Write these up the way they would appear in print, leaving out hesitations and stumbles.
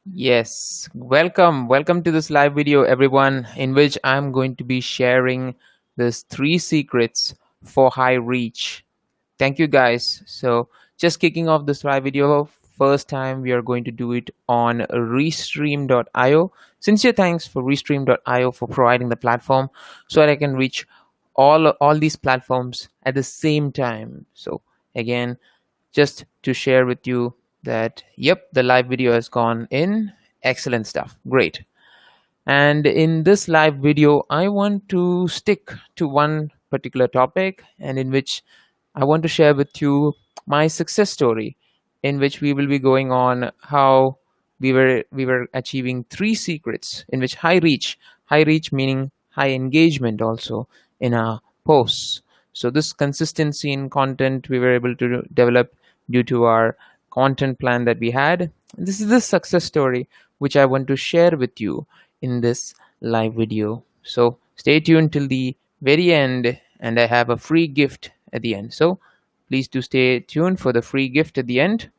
Yes, welcome to this live video, everyone, in which I'm going to be sharing this three secrets for high reach. Thank you, guys. So, just kicking off this live video, first time we are going to do it on Restream.io. Sincere thanks for Restream.io for providing the platform so that I can reach all these platforms at the same time. So, again, just to share with you that yep, the live video has gone in. Excellent stuff, great. And in this live video I want to stick to one particular topic, and in which I want to share with you my success story, in which we will be going on how we were achieving three secrets, in which high reach meaning high engagement also in our posts. So this consistency in content we were able to develop due to our content plan that we had. This is the success story which I want to share with you in this live video. So stay tuned till the very end, and I have a free gift at the end. So please do stay tuned for the free gift at the end,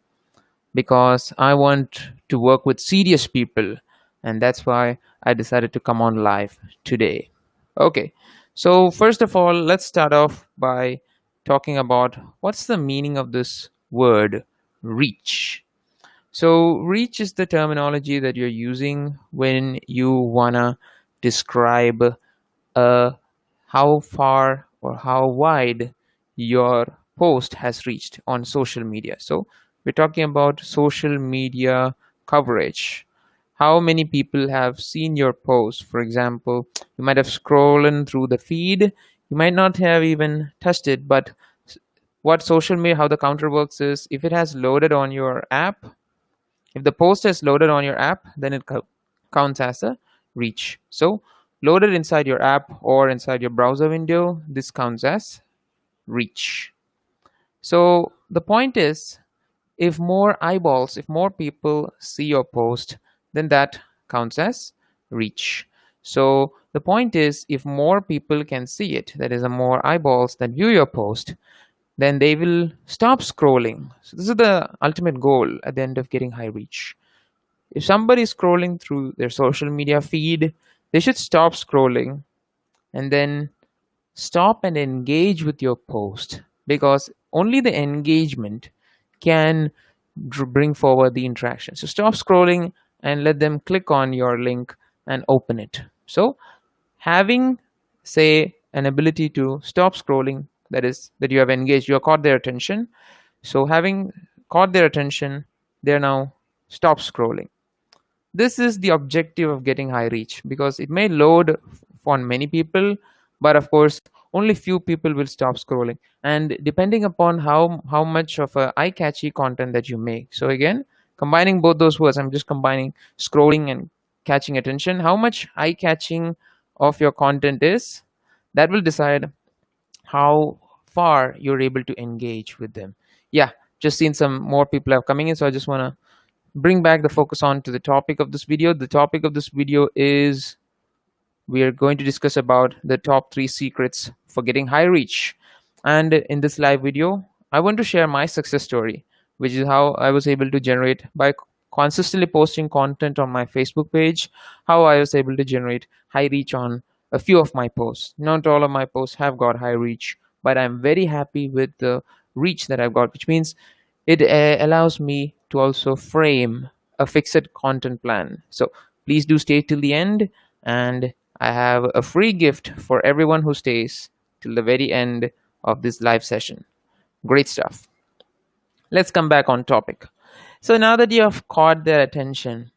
because I want to work with serious people, and that's why I decided to come on live today. Okay, so first of all, let's start off by talking about what's the meaning of this word reach. So, reach is the terminology that you're using when you wanna describe how far or how wide your post has reached on social media. So, we're talking about social media coverage. How many people have seen your post? For example, you might have scrollen through the feed, you might not have even touched it, but what social media, how the counter works is if it has loaded on your app, if the post is loaded on your app, then it counts as a reach. So, loaded inside your app or inside your browser window, this counts as reach. So, the point is, if more eyeballs, if more people see your post, then that counts as reach. So, the point is, if more people can see it, that is, more eyeballs that view your post, then they will stop scrolling. So this is the ultimate goal at the end of getting high reach. If somebody is scrolling through their social media feed, they should stop scrolling and then stop and engage with your post, because only the engagement can bring forward the interaction. So stop scrolling and let them click on your link and open it. So having, say, an ability to stop scrolling, that is, that you have engaged, you have caught their attention. So having caught their attention, they're now stop scrolling. This is the objective of getting high reach, because it may load on many people, but of course only few people will stop scrolling, and depending upon how much of a eye catchy content that you make. So again, combining both those words, I'm just combining scrolling and catching attention. How much eye catching of your content is, that will decide how far you're able to engage with them. Yeah, just seen some more people are coming in, so I just want to bring back the focus on to the topic of this video. The topic of this video is, we are going to discuss about the top three secrets for getting high reach. And in this live video, I want to share my success story, which is how I was able to generate by consistently posting content on my Facebook page, how I was able to generate high reach on a few of my posts. Not all of my posts have got high reach, but I'm very happy with the reach that I've got, which means it allows me to also frame a fixed content plan. So please do stay till the end, and I have a free gift for everyone who stays till the very end of this live session. Great stuff. Let's come back on topic. So now that you have caught their attention,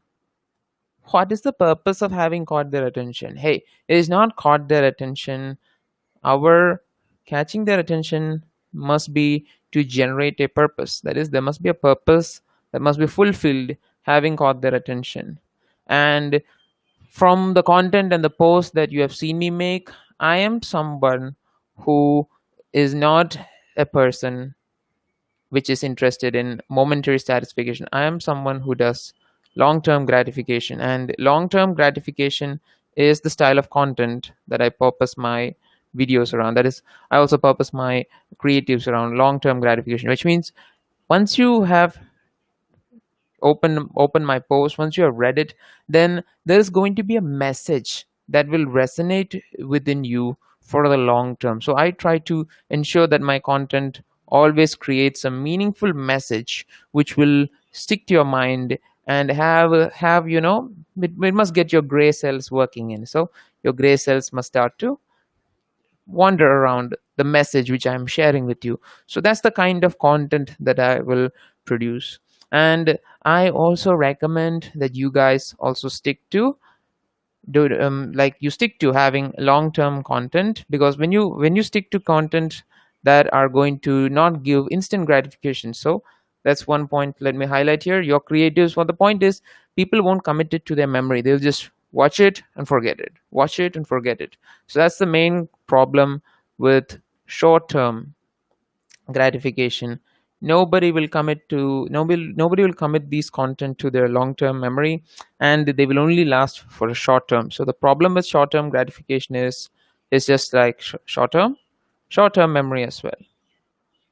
what is the purpose of having caught their attention? Hey, it is not caught their attention. Our catching their attention must be to generate a purpose. That is, there must be a purpose that must be fulfilled having caught their attention. And from the content and the post that you have seen me make, I am someone who is not a person which is interested in momentary satisfaction. I am someone who does long term gratification, and long term gratification is the style of content that I purpose my videos around. That is, I also purpose my creatives around long term gratification, which means once you have open my post, once you have read it, then there is going to be a message that will resonate within you for the long term. So I try to ensure that my content always creates a meaningful message which will stick to your mind and have it must get your gray cells working in. So your gray cells must start to wander around the message which I'm sharing with you. So that's the kind of content that I will produce. And I also recommend that you guys also stick to like you stick to having long term content, because when you stick to content that are going to not give instant gratification. So that's one point let me highlight here. Your creatives, what the point is, people won't commit it to their memory. They'll just watch it and forget it, watch it and forget it. So that's the main problem with short term gratification. Nobody will commit these content to their long term memory, and they will only last for a short term. So the problem with short term gratification is just like short term memory as well.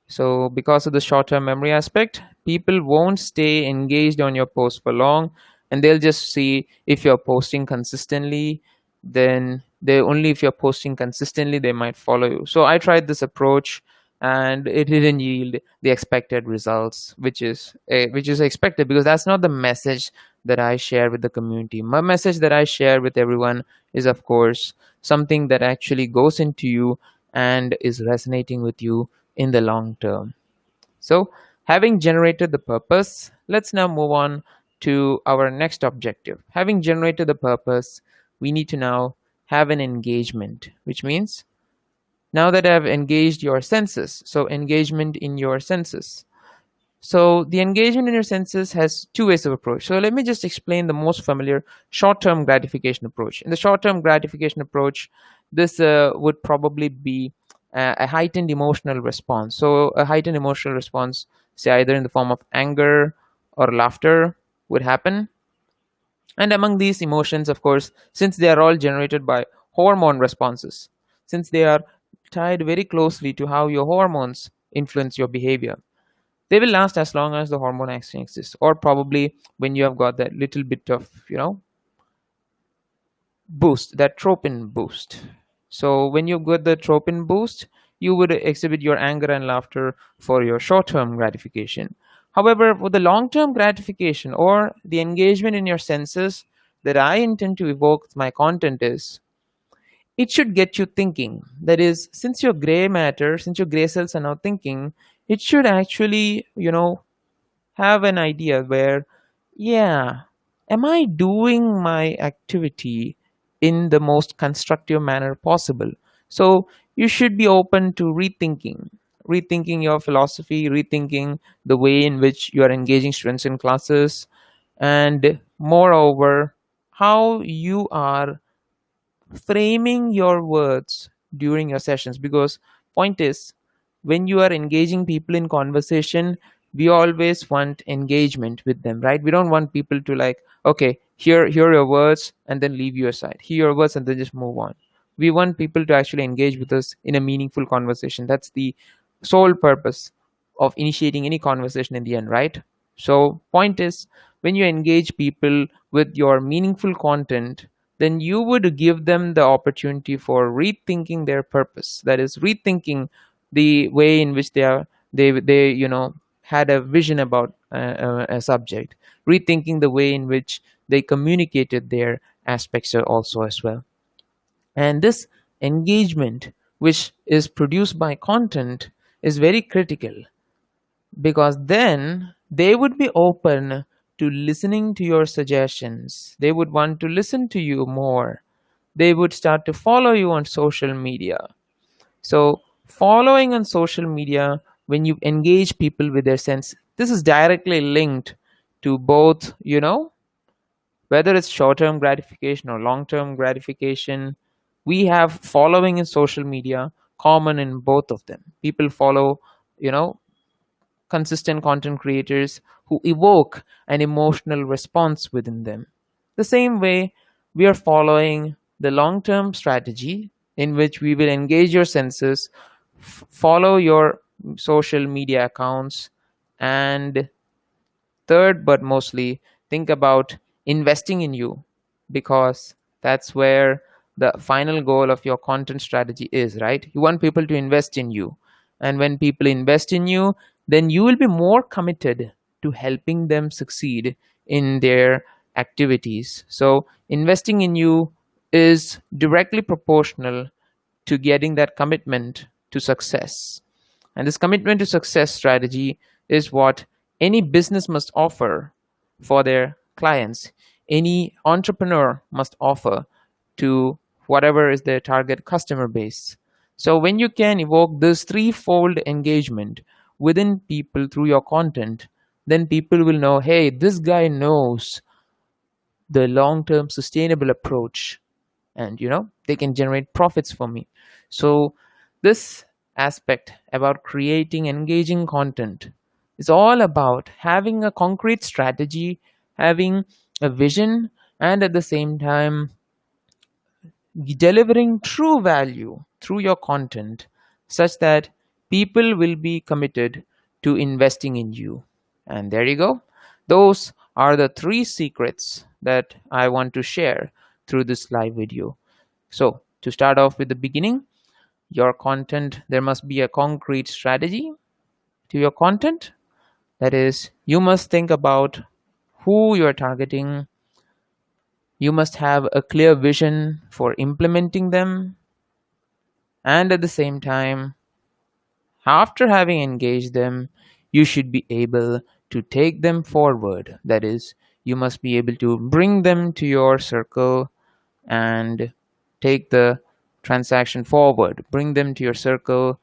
So because of the short term memory aspect, people won't stay engaged on your post for long, and they'll just see if you're posting consistently. Then they only if you're posting consistently, they might follow you. So I tried this approach, and it didn't yield the expected results, which is expected, because that's not the message that I share with the community. My message that I share with everyone is, of course, something that actually goes into you and is resonating with you in the long term. So, having generated the purpose, let's now move on to our next objective. Having generated the purpose, we need to now have an engagement, which means now that I've engaged your senses, so engagement in your senses. So the engagement in your senses has two ways of approach. So let me just explain the most familiar short-term gratification approach. In the short-term gratification approach, this would probably be a heightened emotional response. So a heightened emotional response, say either in the form of anger or laughter, would happen. And among these emotions, of course, since they are all generated by hormone responses, since they are tied very closely to how your hormones influence your behavior, they will last as long as the hormone action exists, or probably when you have got that little bit of boost, that tropin boost. So when you get the tropin boost, you would exhibit your anger and laughter for your short-term gratification. However, for the long-term gratification or the engagement in your senses that I intend to evoke with my content is, it should get you thinking. That is, since your gray cells are now thinking, it should actually, have an idea where, yeah, am I doing my activity in the most constructive manner possible? So you should be open to rethinking your philosophy, rethinking the way in which you are engaging students in classes, and moreover, how you are framing your words during your sessions. Because point is, when you are engaging people in conversation, we always want engagement with them, right? We don't want people to like, okay, here are your words and then leave you aside, hear your words and then just move on. We want people to actually engage with us in a meaningful conversation. That's the sole purpose of initiating any conversation in the end, right? So point is, when you engage people with your meaningful content, then you would give them the opportunity for rethinking their purpose. That is, rethinking the way in which they had a vision about a subject, rethinking the way in which they communicated their aspects also as well. And this engagement, which is produced by content, is very critical, because then they would be open to listening to your suggestions. They would want to listen to you more. They would start to follow you on social media. So, following on social media, when you engage people with their sense, this is directly linked to both, whether it's short term gratification or long term gratification. We have following in social media common in both of them. People follow, you know, consistent content creators who evoke an emotional response within them. The same way, we are following the long term strategy in which we will engage your senses, follow your social media accounts, and third, but mostly, think about investing in you, because that's where the final goal of your content strategy is, right? You want people to invest in you. And when people invest in you, then you will be more committed to helping them succeed in their activities. So, investing in you is directly proportional to getting that commitment to success. And this commitment to success strategy is what any business must offer for their clients. Any entrepreneur must offer to whatever is their target customer base. So, when you can evoke this threefold engagement within people through your content, then people will know, hey, this guy knows the long term sustainable approach, and they can generate profits for me. So this aspect about creating engaging content is all about having a concrete strategy, having a vision, and at the same time delivering true value through your content, such that people will be committed to investing in you. And there you go. Those are the three secrets that I want to share through this live video. So, to start off with the beginning, your content, there must be a concrete strategy to your content. That is, you must think about who you are targeting. You must have a clear vision for implementing them. And at the same time, after having engaged them, you should be able to take them forward. That is, you must be able to bring them to your circle and take the transaction forward, bring them to your circle,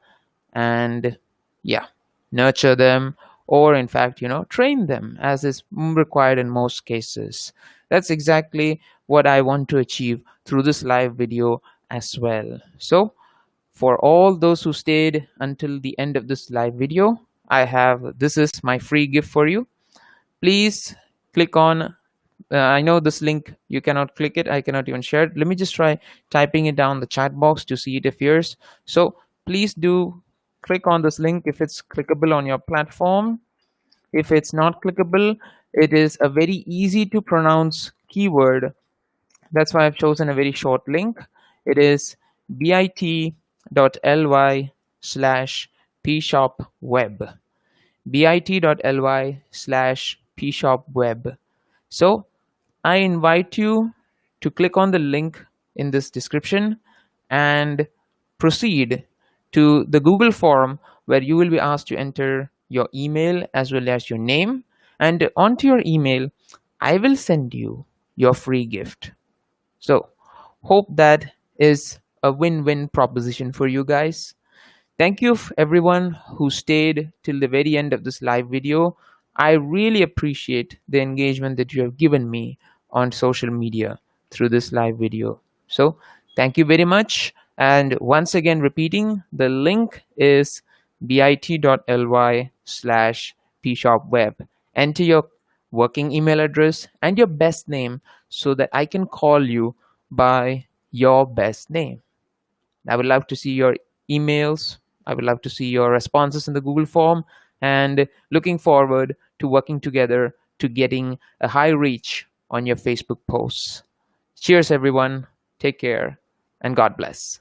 and yeah, nurture them, or in fact, train them as is required in most cases. That's exactly what I want to achieve through this live video as well. So for all those who stayed until the end of this live video, this is my free gift for you. Please click on, I know this link, you cannot click it, I cannot even share it. Let me just try typing it down the chat box to see it appears. So please do click on this link if it's clickable on your platform. If it's not clickable, it is a very easy to pronounce keyword. That's why I've chosen a very short link. It is bit.ly/pshopweb. bit.ly/pshopweb. So I invite you to click on the link in this description and proceed to the Google form, where you will be asked to enter your email as well as your name. And onto your email, I will send you your free gift. So, hope that is a win-win proposition for you guys. Thank you everyone who stayed till the very end of this live video. I really appreciate the engagement that you have given me on social media through this live video. So thank you very much. And once again, repeating, the link is bit.ly/pshopweb. Enter your working email address and your best name so that I can call you by your best name. I would love to see your emails. I would love to see your responses in the Google form, and looking forward to working together to getting a high reach on your Facebook posts. Cheers, everyone. Take care, and God bless.